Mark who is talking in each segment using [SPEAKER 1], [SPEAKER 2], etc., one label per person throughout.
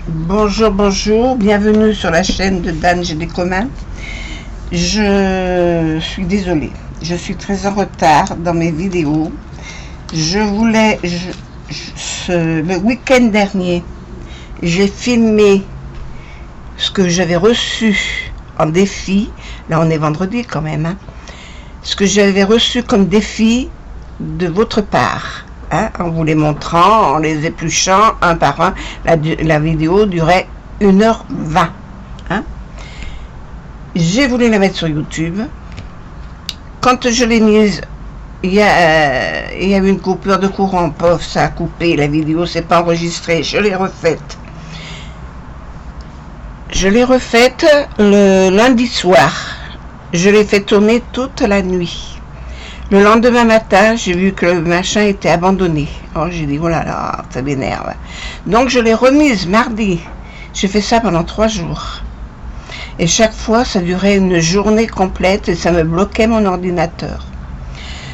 [SPEAKER 1] Bonjour, bonjour, bienvenue sur la chaîne de Dan J'ai des communs. Je suis désolée, je suis très en retard dans mes vidéos. Le week-end dernier, j'ai filmé ce que j'avais reçu en défi. Là, on est vendredi quand même, hein. Ce que j'avais reçu comme défi de votre part. Hein, en vous les montrant, en les épluchant un par un. La vidéo durait 1h20. Hein. J'ai voulu la mettre sur YouTube. Quand je l'ai mise, il y a eu une coupure de courant. Pof, ça a coupé. La vidéo s'est pas enregistrée. Je l'ai refaite. Je l'ai refaite le lundi soir. Je l'ai fait tourner toute la nuit. Le lendemain matin, j'ai vu que le machin était abandonné. Alors j'ai dit, oh là là, ça m'énerve. Donc je l'ai remise mardi. J'ai fait ça pendant 3 jours. Et chaque fois, ça durait une journée complète et ça me bloquait mon ordinateur.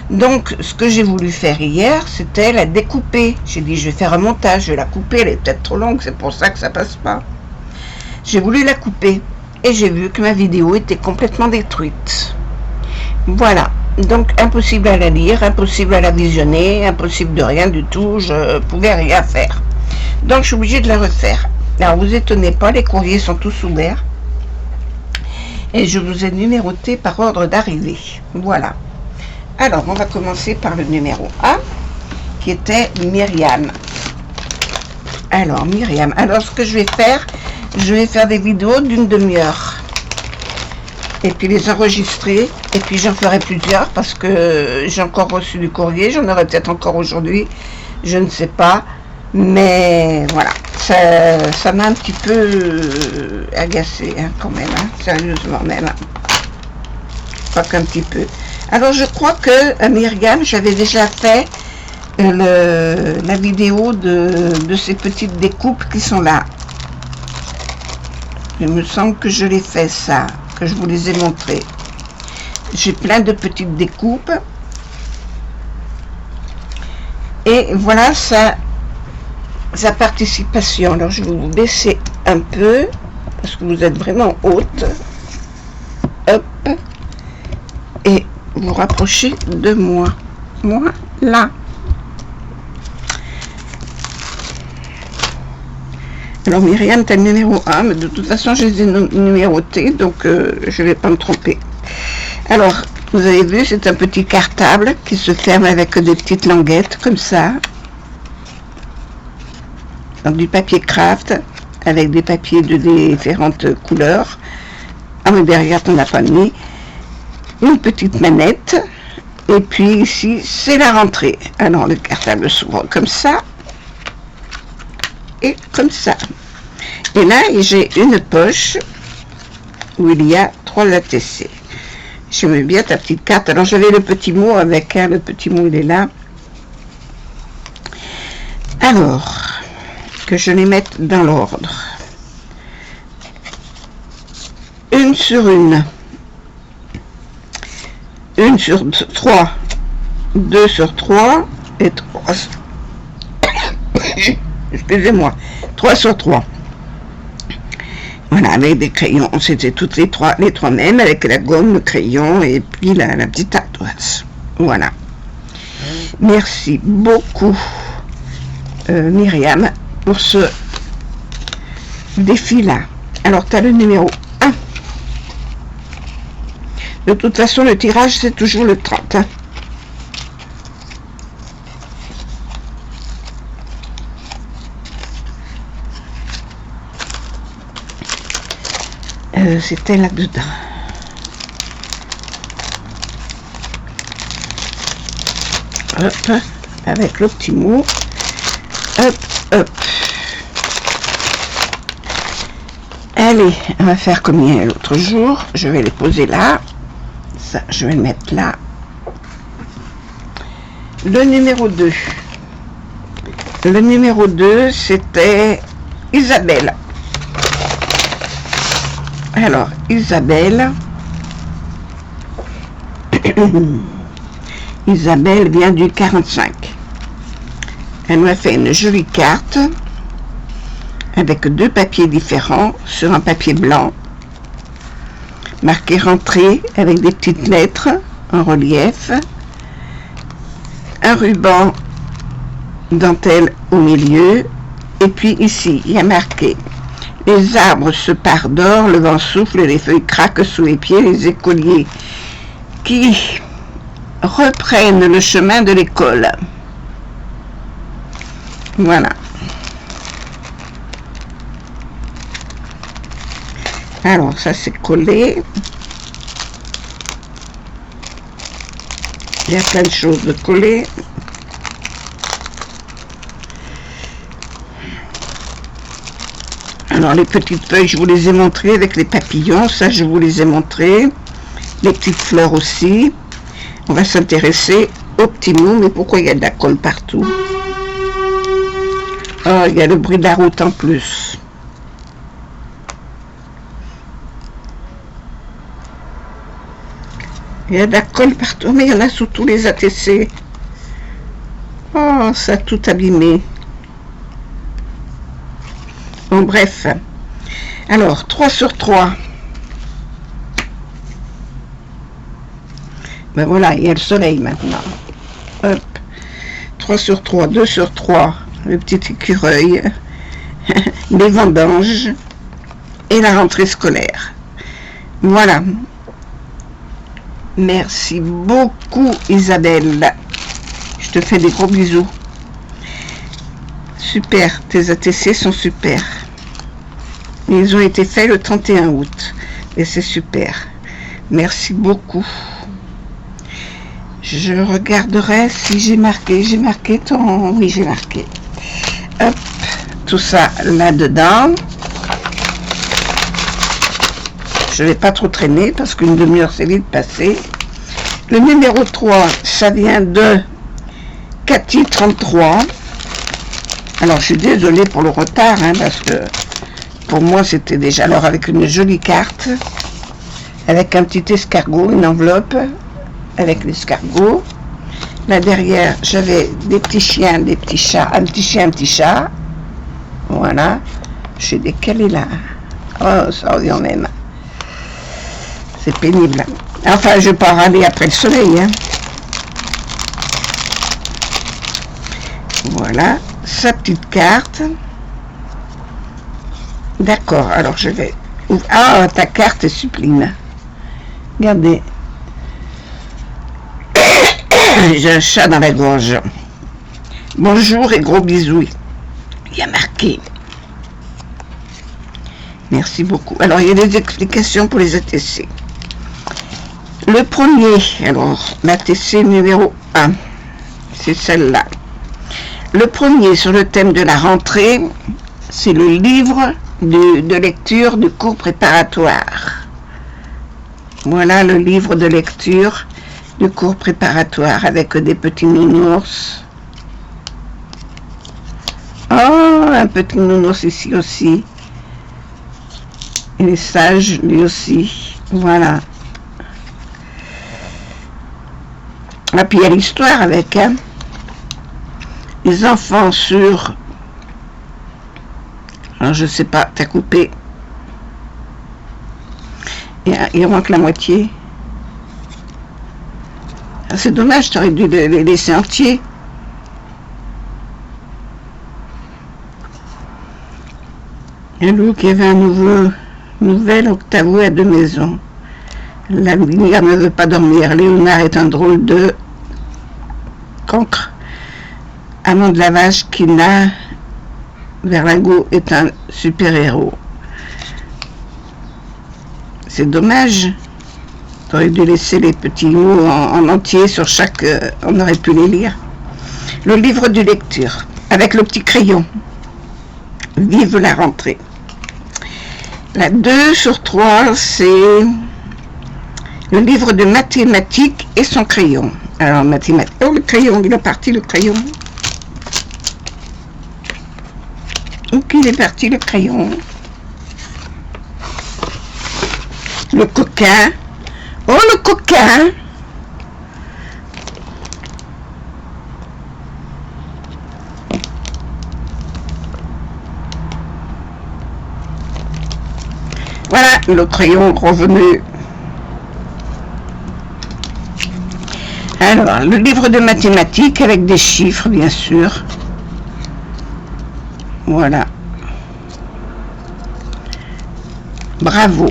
[SPEAKER 1] Donc, ce que j'ai voulu faire hier, c'était la découper. J'ai dit, je vais faire un montage, je vais la couper, elle est peut-être trop longue, c'est pour ça que ça passe pas. J'ai voulu la couper et j'ai vu que ma vidéo était complètement détruite. Voilà. Donc impossible à la lire, impossible à la visionner, impossible de rien du tout, je pouvais rien faire. Donc je suis obligée de la refaire. Alors vous étonnez pas, les courriers sont tous ouverts. Et je vous ai numéroté par ordre d'arrivée. Voilà. Alors on va commencer par le numéro 1, qui était Myriam. Alors Myriam, alors ce que je vais faire des vidéos d'une demi-heure. Et puis les enregistrer, et puis j'en ferai plusieurs parce que j'ai encore reçu du courrier, j'en aurai peut-être encore aujourd'hui, je ne sais pas, mais voilà, ça m'a un petit peu agacé hein, quand même, hein, sérieusement même, pas qu'un petit peu. Alors je crois que à Myriam, j'avais déjà fait la vidéo de ces petites découpes qui sont là. Il me semble que je l'ai fait ça. Que je vous les ai montrés. J'ai plein de petites découpes. Et voilà sa participation. Alors je vais vous baisser un peu parce que vous êtes vraiment haute. Hop. Et vous rapprochez de moi. Moi, là. Alors Myriam, t'as le numéro 1, mais de toute façon je les ai numérotés, donc je ne vais pas me tromper. Alors, vous avez vu, c'est un petit cartable qui se ferme avec des petites languettes, comme ça. Donc du papier craft, avec des papiers de différentes couleurs. Ah mais derrière, on n'a pas mis. Une petite manette. Et puis ici, c'est la rentrée. Alors le cartable s'ouvre comme ça. Et comme ça. Et là, j'ai une poche où il y a 3 ATC. J'aime bien ta petite carte. Alors, j'avais le petit mot avec, hein, le petit mot, il est là. Alors, que je les mette dans l'ordre. Une sur une. Une sur 3. 2 sur 3. Et 3. Excusez-moi, 3 sur 3. Voilà, avec des crayons, c'était toutes les trois mêmes, avec la gomme, le crayon et puis la petite ardoise. Voilà. Merci beaucoup, Myriam, pour ce défi-là. Alors, tu as le numéro 1. De toute façon, le tirage, c'est toujours le 30. Hein. C'était là-dedans. Hop, avec le petit mot. Hop, hop. Allez, on va faire comme il y a l'autre jour. Je vais les poser là. Ça, je vais le mettre là. Le numéro 2. Le numéro 2, c'était Isabelle. Alors, Isabelle. Isabelle vient du 45. Elle m'a fait une jolie carte avec 2 papiers différents sur un papier blanc, marqué rentrée avec des petites lettres en relief, un ruban dentelle au milieu, et puis ici il y a marqué: les arbres se parent d'or, le vent souffle, les feuilles craquent sous les pieds, les écoliers qui reprennent le chemin de l'école. Voilà. Alors ça c'est collé. Il y a plein de choses de coller. Alors les petites feuilles, je vous les ai montrées avec les papillons, ça je vous les ai montrées. Les petites fleurs aussi. On va s'intéresser aux petits mots, mais pourquoi il y a de la colle partout? Oh, il y a le bruit de la route en plus. Il y a de la colle partout, mais il y en a sous tous les ATC. Oh, ça a tout abîmé. Bon, bref. Alors, 3 sur 3. Ben voilà, il y a le soleil maintenant. Hop. 3 sur 3, 2 sur 3. Le petit écureuil. Les vendanges. Et la rentrée scolaire. Voilà. Merci beaucoup, Isabelle. Je te fais des gros bisous. Super, tes ATC sont super. Ils ont été faits le 31 août. Et c'est super. Merci beaucoup. Je regarderai si j'ai marqué. J'ai marqué ton... Oui, j'ai marqué. Hop, tout ça là-dedans. Je ne vais pas trop traîner parce qu'une demi-heure c'est vite passé. Le numéro 3, ça vient de Cathy 33. Alors je suis désolée pour le retard, hein, parce que pour moi c'était déjà... Alors avec une jolie carte, avec un petit escargot, une enveloppe avec l'escargot. Là derrière j'avais des petits chiens, des petits chats, un petit chien, un petit chat. Voilà. Je suis décalée là. Oh, ça revient même. C'est pénible. Enfin, je vais pas râler après le soleil. Hein. Voilà. Sa petite carte. D'accord. Alors, je vais... Ah, ta carte est sublime. Regardez. J'ai un chat dans la gorge. Bonjour et gros bisous. Il y a marqué. Merci beaucoup. Alors, il y a des explications pour les ATC. Le premier, alors, l'ATC numéro 1, c'est celle-là. Le premier sur le thème de la rentrée, c'est le livre de lecture du cours préparatoire. Voilà le livre de lecture du cours préparatoire avec des petits nounours. Oh, un petit nounours ici aussi. Il est sage, lui aussi. Voilà. Et puis il y a l'histoire avec, hein. Les enfants sur... Alors je sais pas, t'as coupé. Il manque la moitié. Ah, c'est dommage, t'aurais dû les laisser entiers. Un loup qui avait un nouvel octavo à 2 maisons. La lumière ne veut pas dormir. Léonard est un drôle de cancre. Amand de la Vache qui n'a... Verlingot est un super-héros. C'est dommage. T'aurais dû laisser les petits mots en entier sur chaque... on aurait pu les lire. Le livre de lecture, avec le petit crayon. Vive la rentrée. La 2 sur 3, c'est le livre de mathématiques et son crayon. Alors, mathématiques... Oh, le crayon, il est parti, le crayon. Ok, il est parti, le crayon. Le coquin. Oh, le coquin. Voilà, le crayon revenu. Alors, le livre de mathématiques avec des chiffres, bien sûr. Voilà. Bravo.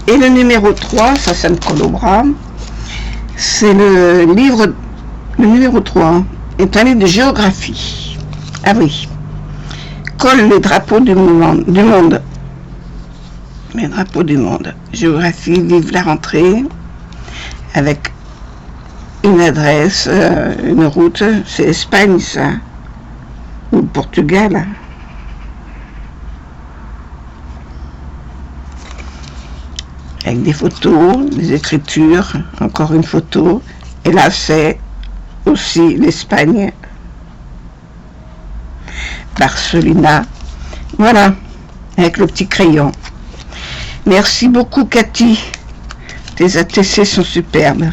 [SPEAKER 1] Et le numéro 3, ça me colle au bras. C'est le livre, le numéro 3 est un livre de géographie. Ah oui. Colle les drapeaux du monde. Les drapeaux du monde. Géographie, vive la rentrée. Avec une adresse, une route. C'est l'Espagne, ça. Ou le Portugal. Avec des photos, des écritures, encore une photo. Et là, c'est aussi l'Espagne. Barcelona. Voilà, avec le petit crayon. Merci beaucoup, Cathy. Tes ATC sont superbes.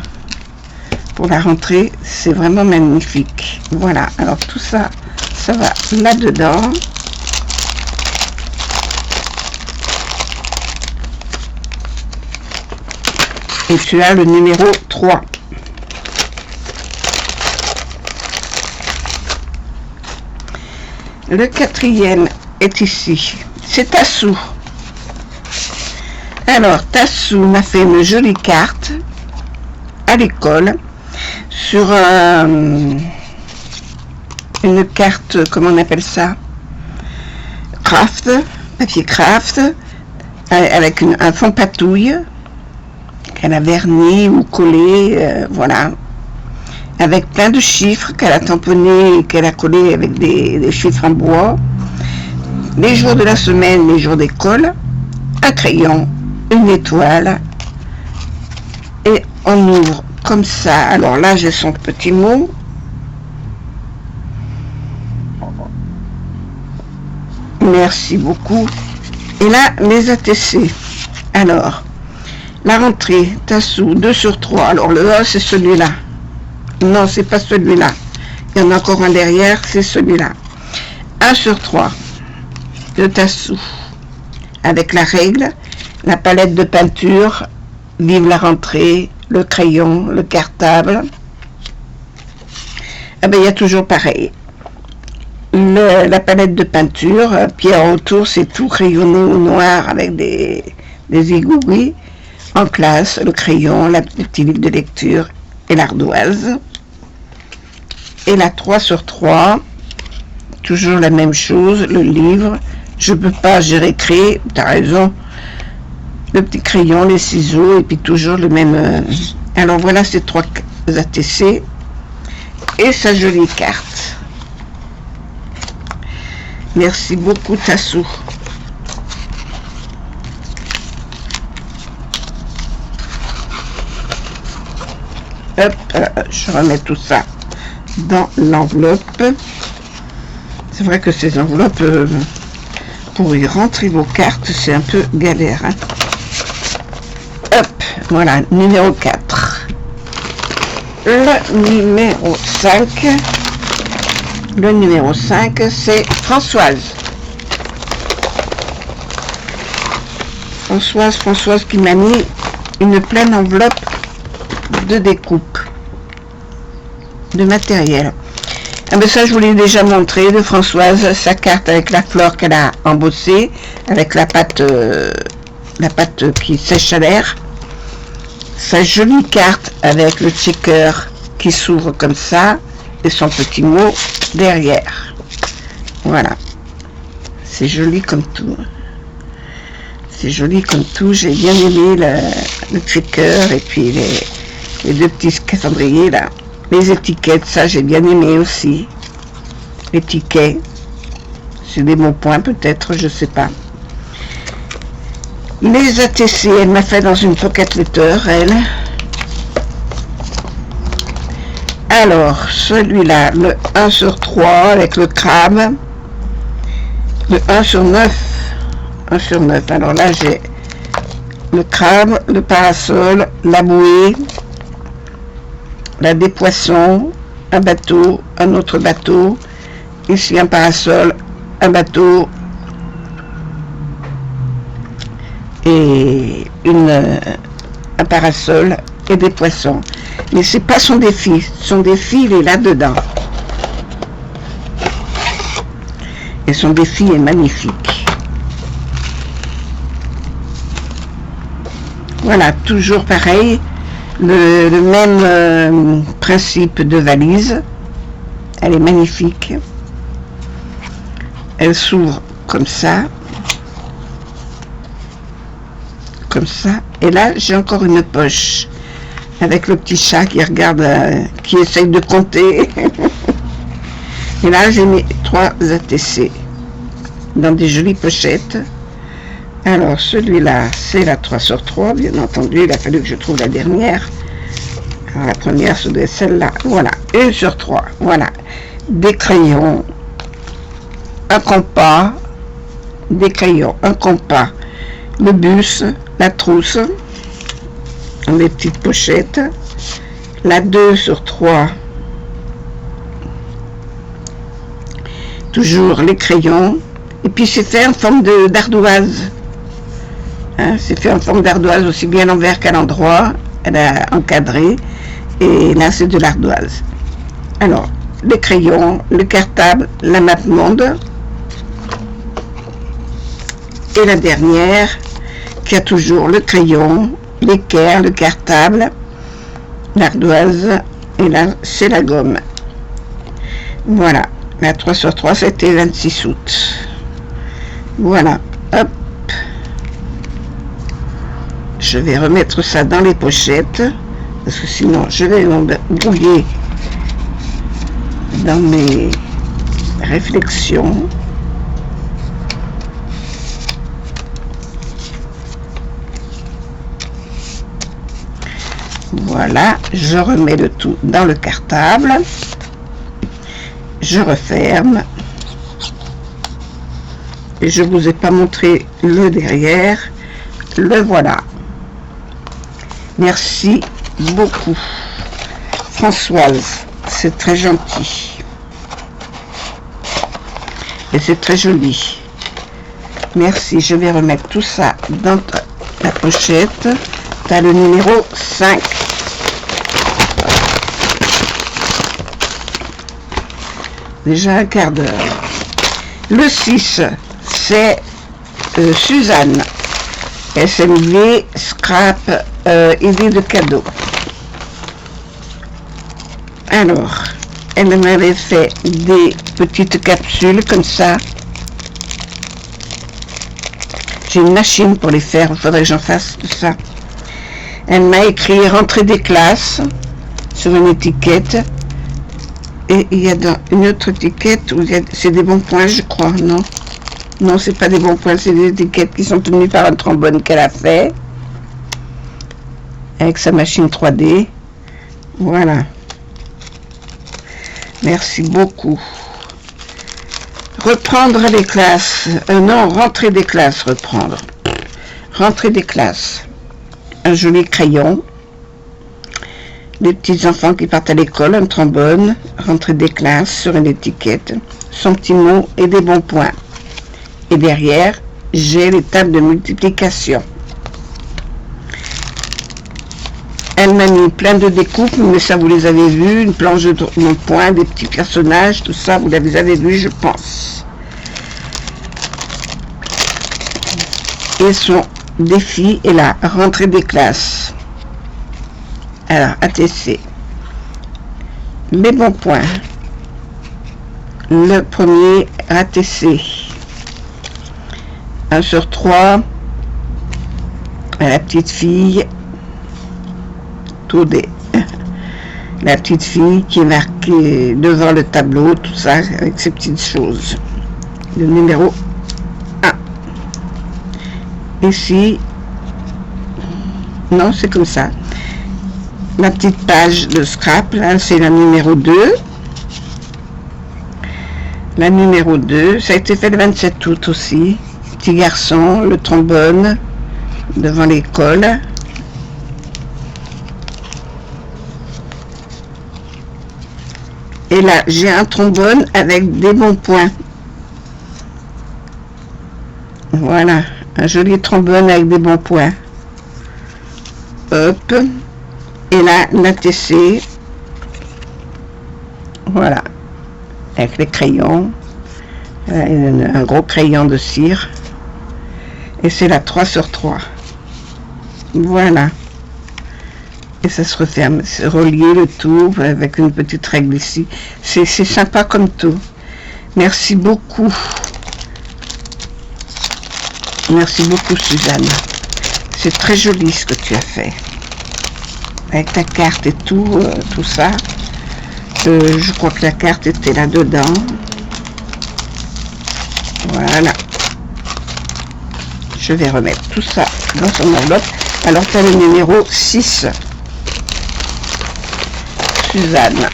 [SPEAKER 1] Pour la rentrée, c'est vraiment magnifique. Voilà, alors tout ça, ça va là-dedans. Et tu as le numéro 3. Le 4e est ici. C'est Tassou. Alors, Tassou m'a fait une jolie carte à l'école sur une carte, comment on appelle ça, craft, papier craft, avec un fond patouille qu'elle a verni ou collé, voilà, avec plein de chiffres qu'elle a tamponnés et qu'elle a collé avec des chiffres en bois, les jours de la semaine, les jours d'école, un crayon, une étoile, et on ouvre comme ça. Alors là, j'ai son petit mot. Merci beaucoup. Et là, les ATC. Alors, la rentrée, Tassou, 2 sur 3. Alors, le A, c'est celui-là. Non, c'est pas celui-là. Il y en a encore un derrière, c'est celui-là. 1 sur 3 de Tassou. Avec la règle, la palette de peinture, vive la rentrée, le crayon, le cartable. Ah ben, il y a toujours pareil. La palette de peinture, puis autour, c'est tout crayonné au noir avec des égouis. En classe, le crayon, le petit livre de lecture et l'ardoise. Et la 3 sur 3, toujours la même chose, le livre. Je peux pas, j'ai réécrit, tu as raison. Le petit crayon, les ciseaux, et puis toujours le même. Alors voilà ces 3 ATC et sa jolie carte. Merci beaucoup, Tassou. Hop, je remets tout ça dans l'enveloppe. C'est vrai que ces enveloppes, pour y rentrer vos cartes, c'est un peu galère. Hein. Hop, voilà, numéro 4. Le numéro 5. Le numéro 5, c'est Françoise. Françoise qui m'a mis une pleine enveloppe de découpe de matériel. Ah ben ça, je vous l'ai déjà montré de Françoise, sa carte avec la fleur qu'elle a embossée, avec la pâte qui sèche à l'air. Sa jolie carte avec le checker qui s'ouvre comme ça et son petit mot derrière. Voilà. C'est joli comme tout. C'est joli comme tout. J'ai bien aimé le checker et puis les 2 petits calendriers là. Les étiquettes, ça j'ai bien aimé aussi. Les tickets. C'est des bons points peut-être, je sais pas. Les ATC, elle m'a fait dans une pocket letter, elle. Alors, celui-là, le 1 sur 3 avec le crabe. Le 1 sur 9. 1 sur 9. Alors là, j'ai le crabe, le parasol, la bouée, des poissons, un bateau, un autre bateau, ici un parasol, un bateau, et un parasol et des poissons. Mais c'est pas son défi. Son défi, il est là-dedans. Et son défi est magnifique. Voilà, toujours pareil. Le même principe de valise. Elle est magnifique. Elle s'ouvre comme ça. Comme ça. Et là, j'ai encore une poche. Avec le petit chat qui regarde, qui essaye de compter. Et là, j'ai mis 3 ATC. Dans des jolies pochettes. Alors, celui-là, c'est la 3/3, bien entendu. Il a fallu que je trouve la dernière. Alors, la première, ce doit être celle-là. Voilà, 1/3. Voilà. Des crayons, un compas, des crayons, un compas, le bus, la trousse, les petites pochettes, la 2/3, toujours les crayons, et puis c'est fait en forme d'ardoise. Hein, c'est fait en forme d'ardoise aussi bien à l'envers qu'à l'endroit. Elle a encadré, et là c'est de l'ardoise. Alors, les crayons, le cartable, la map monde, et la dernière qui a toujours le crayon, l'équerre, le cartable, l'ardoise, et là c'est la gomme. Voilà, la 3/3, c'était 26 août. Voilà, hop. Je vais remettre ça dans les pochettes, parce que sinon je vais m'embrouiller dans mes réflexions. Voilà, je remets le tout dans le cartable. Je referme. Et je vous ai pas montré le derrière. Le voilà. Merci beaucoup, Françoise. C'est très gentil. Et c'est très joli. Merci. Je vais remettre tout ça dans la pochette. T'as le numéro 5. Déjà un quart d'heure. Le 6, c'est Suzanne. SMV, scrap, idée de cadeau. Alors, elle m'avait fait des petites capsules comme ça. J'ai une machine pour les faire, il faudrait que j'en fasse tout ça. Elle m'a écrit rentrée des classes sur une étiquette. Et il y a dans une autre étiquette où c'est des bons points, je crois, non? Non, c'est pas des bons points, c'est des étiquettes qui sont tenues par un trombone qu'elle a fait. Avec sa machine 3D. Voilà. Merci beaucoup. Reprendre les classes. Non, rentrer des classes, reprendre. Rentrer des classes. Un joli crayon. Les petits enfants qui partent à l'école, un trombone. Rentrer des classes sur une étiquette. Son petit mot et des bons points. Et derrière, j'ai les tables de multiplication. Elle m'a mis plein de découpes, mais ça vous les avez vus, une planche de points, des petits personnages, tout ça, vous les avez vus, je pense. Et son défi est là, rentrée des classes. Alors, ATC. Les bons points. Le premier ATC. 1/3 à la petite fille. Tout des. La petite fille qui est marquée devant le tableau, tout ça, avec ces petites choses. Le numéro 1. Ici, non, c'est comme ça. La petite page de scrap, là, c'est la numéro 2. La numéro 2, ça a été fait le 27 août aussi. Petit garçon, le trombone, devant l'école. Et là, j'ai un trombone avec des bons points. Voilà, Un joli trombone avec des bons points. Hop. Et là, l'ATC. Voilà. Avec les crayons. Un gros crayon de cire. Et c'est la 3/3. Voilà. Et ça se referme. C'est relié le tout avec une petite règle ici. C'est sympa comme tout. Merci beaucoup. Merci beaucoup, Suzanne. C'est très joli ce que tu as fait. Avec ta carte et tout, tout ça. Je crois que la carte était là-dedans. Voilà. Je vais remettre tout ça dans son enveloppe. Alors, tu as le numéro 6. Suzanne.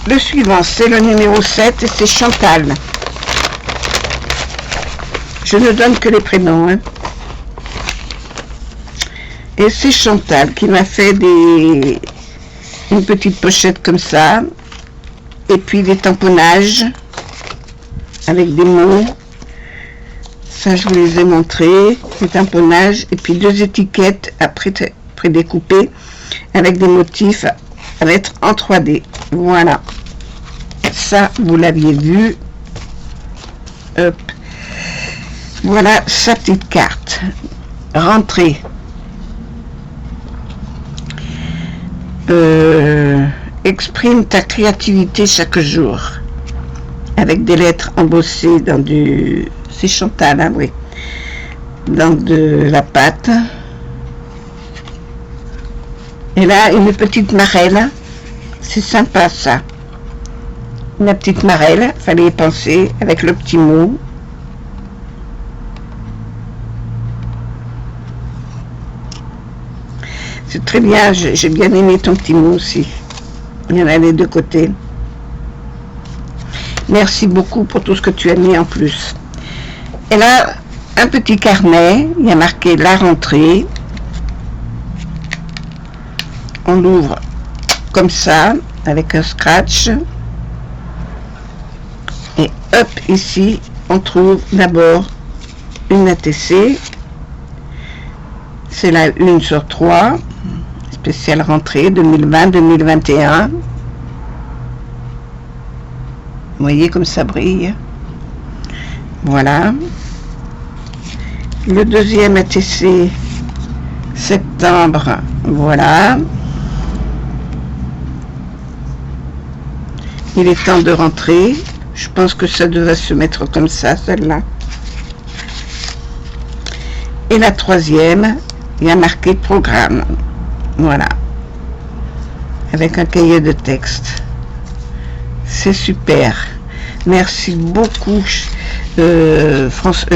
[SPEAKER 1] Le suivant, c'est le numéro 7 et c'est Chantal. Je ne donne que les prénoms. Hein. Et c'est Chantal qui m'a fait une petite pochette comme ça. Et puis des tamponnages avec des mots. Ça, je vous les ai montrés. Des tamponnages. Et puis 2 étiquettes après prédécoupées avec des motifs à mettre en 3D. Voilà. Ça, vous l'aviez vu. Hop. Voilà sa petite carte. Rentrée. Exprime ta créativité chaque jour. Avec des lettres embossées dans du... C'est Chantal, hein, oui. Dans de la pâte. Et là, une petite marelle. C'est sympa, ça. La petite marelle, fallait y penser, avec le petit mot. C'est très bien, j'ai bien aimé ton petit mot aussi. Il y en a des deux côtés. Merci beaucoup pour tout ce que tu as mis en plus. Et là, un petit carnet, il y a marqué la rentrée. On l'ouvre comme ça, avec un scratch. Et hop, ici, on trouve d'abord une ATC. C'est la 1/3, spéciale rentrée 2020-2021. Vous voyez comme ça brille. Voilà. Le deuxième ATC, septembre, voilà. Il est temps de rentrer. Je pense que ça devrait se mettre comme ça, celle-là. Et la troisième, il y a marqué programme. Voilà. Avec un cahier de texte. C'est super. Merci beaucoup,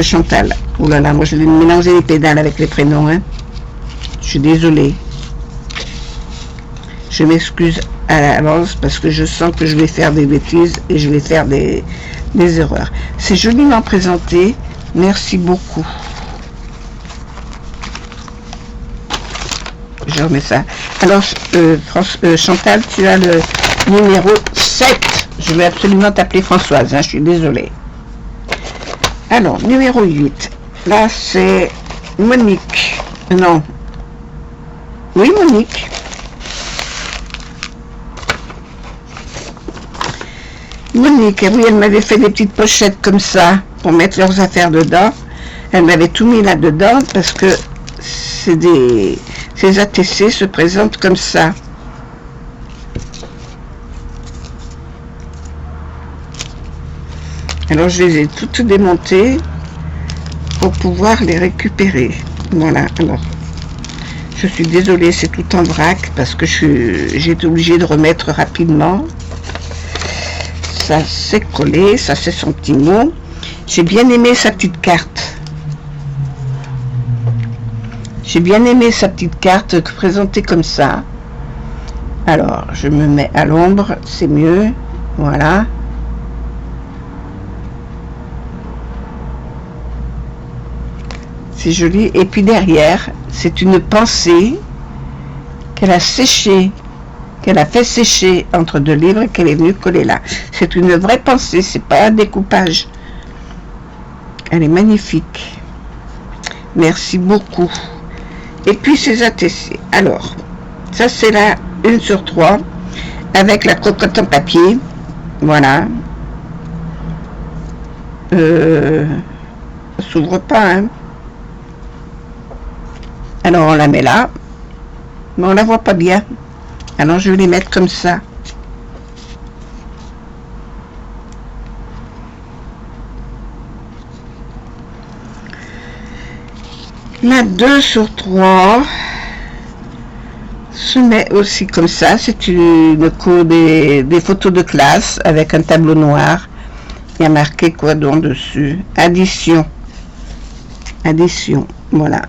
[SPEAKER 1] Chantal. Oh là là, moi je vais mélanger les pédales avec les prénoms. Hein. Je suis désolée. Je m'excuse à l'avance parce que je sens que je vais faire des bêtises et je vais faire des erreurs. C'est joliment présenté. Merci beaucoup. Je remets ça. Alors, Chantal, tu as le numéro 7. Je vais absolument t'appeler Françoise, hein, je suis désolée. Alors, numéro 8. Là, c'est Monique. Non. Oui, Monique. Monique, oui, elle m'avait fait des petites pochettes comme ça pour mettre leurs affaires dedans. Elle m'avait tout mis là-dedans parce que ces ATC se présentent comme ça. Alors je les ai toutes démontées pour pouvoir les récupérer. Voilà, alors je suis désolée, c'est tout en vrac parce que j'ai été obligée de remettre rapidement. Ça s'est collé, ça c'est son petit mot. J'ai bien aimé sa petite carte. J'ai bien aimé sa petite carte présentée comme ça. Alors, je me mets à l'ombre, c'est mieux. Voilà. C'est joli. Et puis derrière, c'est une pensée qu'elle a séchée qu'elle a fait sécher entre 2 livres et qu'elle est venue coller là. C'est une vraie pensée, c'est pas un découpage. Elle est magnifique. Merci beaucoup. Et puis ces ATC. Alors, ça c'est la 1/3 avec la cocotte en papier. Voilà. Ça s'ouvre pas, hein. Alors on la met là, mais on la voit pas bien. Alors je vais les mettre comme ça. La 2/3 se met aussi comme ça. C'est une cour des photos de classe avec un tableau noir. Il y a marqué quoi donc dessus? Addition. Addition. Voilà.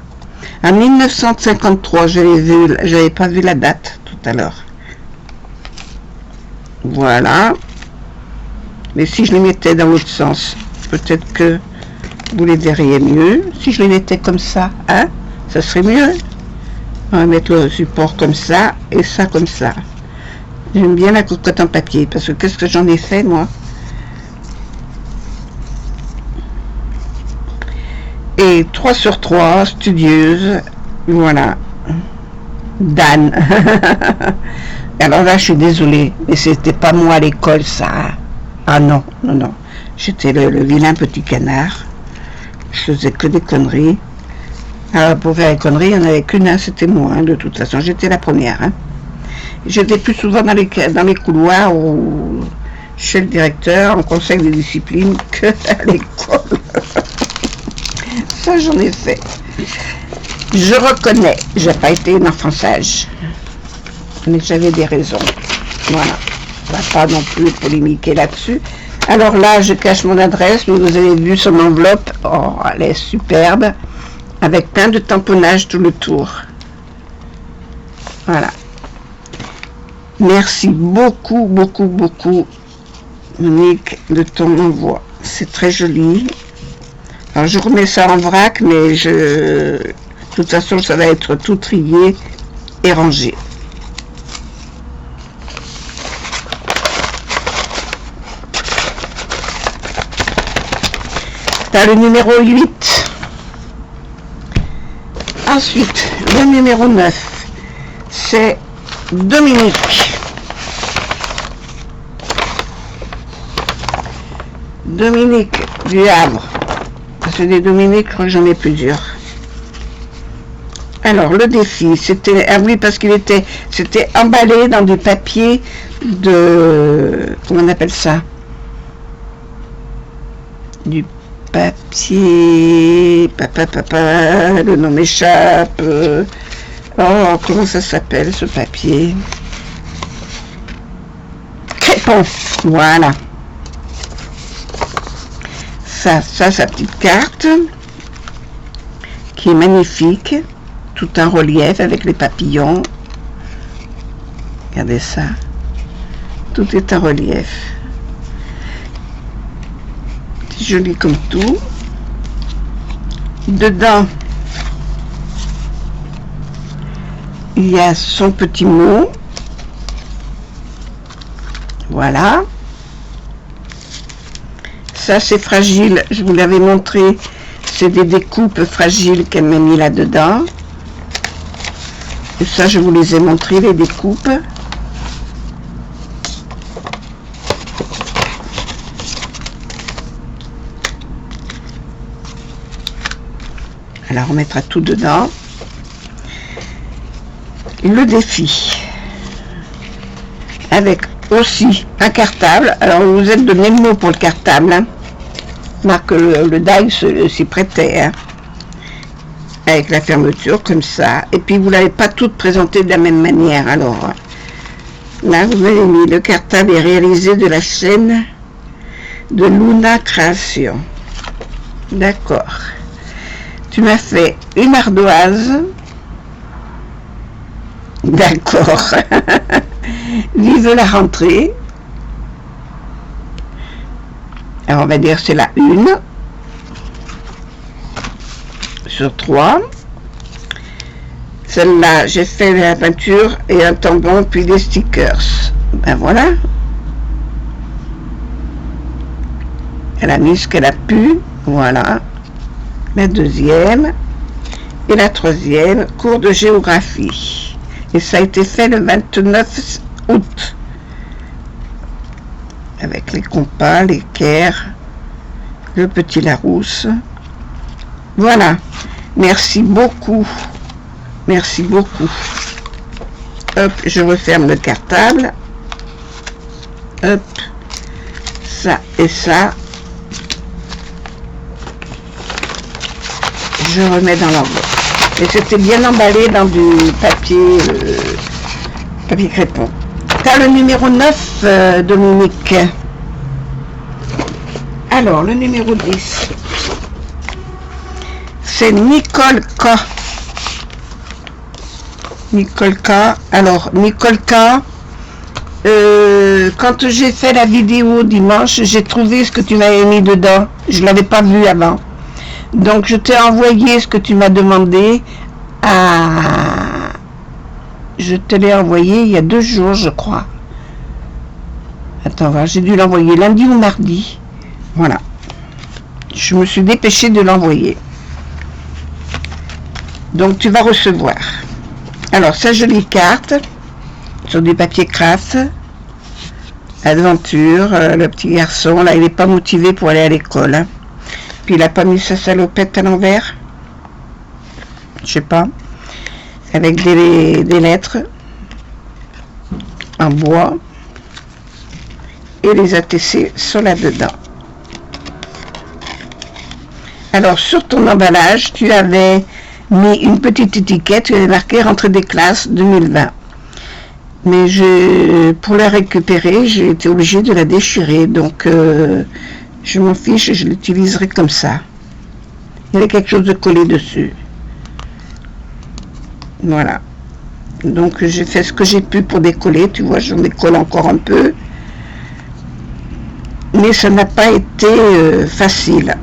[SPEAKER 1] En 1953, j'avais pas vu la date tout à l'heure. Voilà. Mais si je les mettais dans l'autre sens, peut-être que vous les verriez mieux. Si je les mettais comme ça, hein, ça serait mieux. On va mettre le support comme ça et ça comme ça. J'aime bien la cocotte en papier parce que qu'est-ce que j'en ai fait moi? Et 3/3 studieuse, voilà. Dan. Alors là, je suis désolée, mais c'était pas moi à l'école, ça. Ah non, non, non. J'étais le vilain petit canard. Je faisais que des conneries. Alors pour faire les conneries, il n'y en avait qu'une, hein, c'était moi, hein, de toute façon. J'étais la première. Hein. J'étais plus souvent dans les couloirs ou chez le directeur, en conseil de discipline, que à l'école. Ça, j'en ai fait. Je reconnais, j'ai pas été une enfant sage. Mais j'avais des raisons. Voilà. On va pas non plus polémiquer là-dessus. Alors là, je cache mon adresse. Vous avez vu son enveloppe. Oh, elle est superbe. Avec plein de tamponnage tout le tour. Voilà. Merci beaucoup, beaucoup, beaucoup, Monique, de ton envoi. C'est très joli. Alors, je remets ça en vrac, mais de toute façon, ça va être tout trié et rangé. T'as le numéro 8. Ensuite, le numéro 9, c'est Dominique. Dominique du Havre. C'est des Dominiques, je crois que j'en ai plusieurs. Alors, le défi, c'était... Ah oui, parce c'était emballé dans du papier de... Comment on appelle ça? Du papier... le nom m'échappe. Oh, comment ça s'appelle, ce papier? Crépon, voilà. Ça, sa petite carte, qui est magnifique, tout en relief avec les papillons. Regardez ça. Tout est en relief. C'est joli comme tout. Dedans, il y a son petit mot. Voilà. Ça, c'est fragile. Je vous l'avais montré. C'est des découpes fragiles qu'elle m'a mis là-dedans. Et ça, je vous les ai montrés, les découpes. Alors, on mettra tout dedans. Le défi. Avec aussi un cartable. Alors, vous êtes donné le mot pour le cartable. Hein. Marque le die s'y prêtait. Hein. Avec la fermeture, comme ça. Et puis, vous ne l'avez pas toutes présentées de la même manière. Alors, là, vous avez mis le cartable est réalisé de la chaîne de Luna Création. D'accord. Tu m'as fait une ardoise. D'accord. Vive la rentrée. Alors, on va dire c'est la 1 sur 3. Celle-là, j'ai fait la peinture et un tampon, puis des stickers. Ben voilà. Elle a mis ce qu'elle a pu. Voilà. La deuxième. Et la troisième, cours de géographie. Et ça a été fait le 29 août. Avec les compas, l'équerre, le petit Larousse. Voilà. Merci beaucoup. Merci beaucoup. Hop, je referme le cartable. Hop. Ça et ça. Je remets dans l'enveloppe. Et c'était bien emballé dans du papier, papier crépon. T'as le numéro 9, Dominique. Alors, le numéro 10. C'est Nicole K. Nicole K. Alors, Nicole K. Quand j'ai fait la vidéo dimanche, j'ai trouvé ce que tu m'avais mis dedans. Je ne l'avais pas vu avant. Donc, je t'ai envoyé ce que tu m'as demandé à... Je te l'ai envoyé il y a 2 jours, je crois. Attends, j'ai dû l'envoyer lundi ou mardi. Voilà. Je me suis dépêchée de l'envoyer. Donc, tu vas recevoir. Alors, sa jolie carte sur du papier craft. Aventure, le petit garçon. Là, il n'est pas motivé pour aller à l'école. Hein. Puis, il n'a pas mis sa salopette à l'envers. Je sais pas. Avec des lettres en bois. Et les ATC sont là-dedans. Alors, sur ton emballage, tu avais mis une petite étiquette, tu avais marqué rentrée des classes 2020. Mais pour la récupérer, j'ai été obligée de la déchirer. Donc, je m'en fiche et je l'utiliserai comme ça. Il y avait quelque chose de collé dessus. Voilà. Donc, j'ai fait ce que j'ai pu pour décoller. Tu vois, j'en décolle encore un peu. Mais ça n'a pas été facile.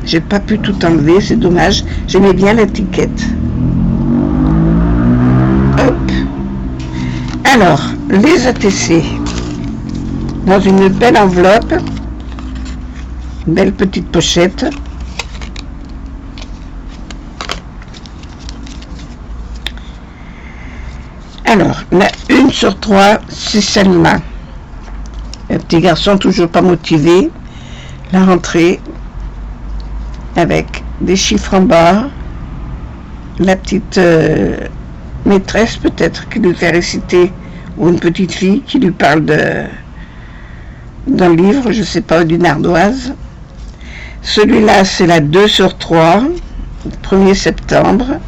[SPEAKER 1] J'ai pas pu tout enlever, c'est dommage. J'aimais bien l'étiquette. Hop. Alors, les ATC. Dans une belle enveloppe. Une belle petite pochette. Alors, la 1 sur 3, c'est celle-là. Le petit garçon toujours pas motivé. La rentrée. Avec des chiffres en bas, la petite maîtresse peut-être qui lui fait réciter, ou une petite fille qui lui parle d'un livre, je ne sais pas, d'une ardoise. Celui-là, c'est la 2 sur 3, 1er septembre,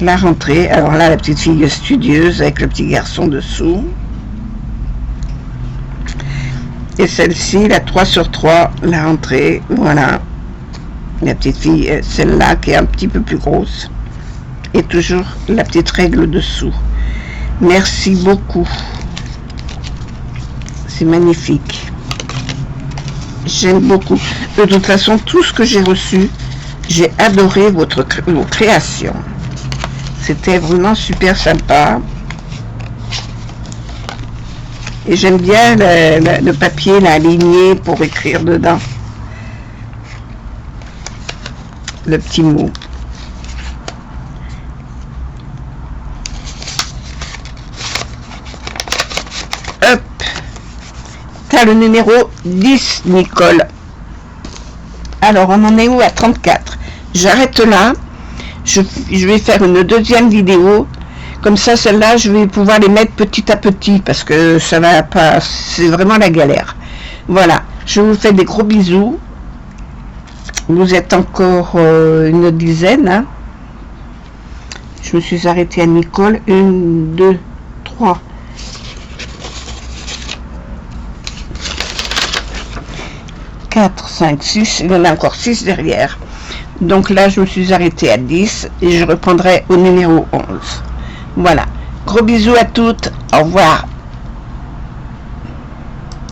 [SPEAKER 1] la rentrée. Alors là, la petite fille studieuse avec le petit garçon dessous. Et celle-ci, la 3 sur 3, la rentrée, voilà. La petite fille, celle-là qui est un petit peu plus grosse. Et toujours la petite règle dessous. Merci beaucoup. C'est magnifique. J'aime beaucoup. De toute façon, tout ce que j'ai reçu, j'ai adoré vos créations. C'était vraiment super sympa. Et j'aime bien le papier là, aligné pour écrire dedans. Le petit mot. Hop. T'as le numéro 10, Nicole. Alors, on en est où à 34? J'arrête là. Je vais faire une deuxième vidéo. Comme ça, celle-là, je vais pouvoir les mettre petit à petit parce que ça va pas. C'est vraiment la galère. Voilà. Je vous fais des gros bisous. Vous êtes encore une dizaine. Hein. Je me suis arrêtée à Nicole. 1, 2, 3. 4, 5, 6. Il y en a encore 6 derrière. Donc là, je me suis arrêtée à 10 et je reprendrai au numéro 11. Voilà. Gros bisous à toutes. Au revoir.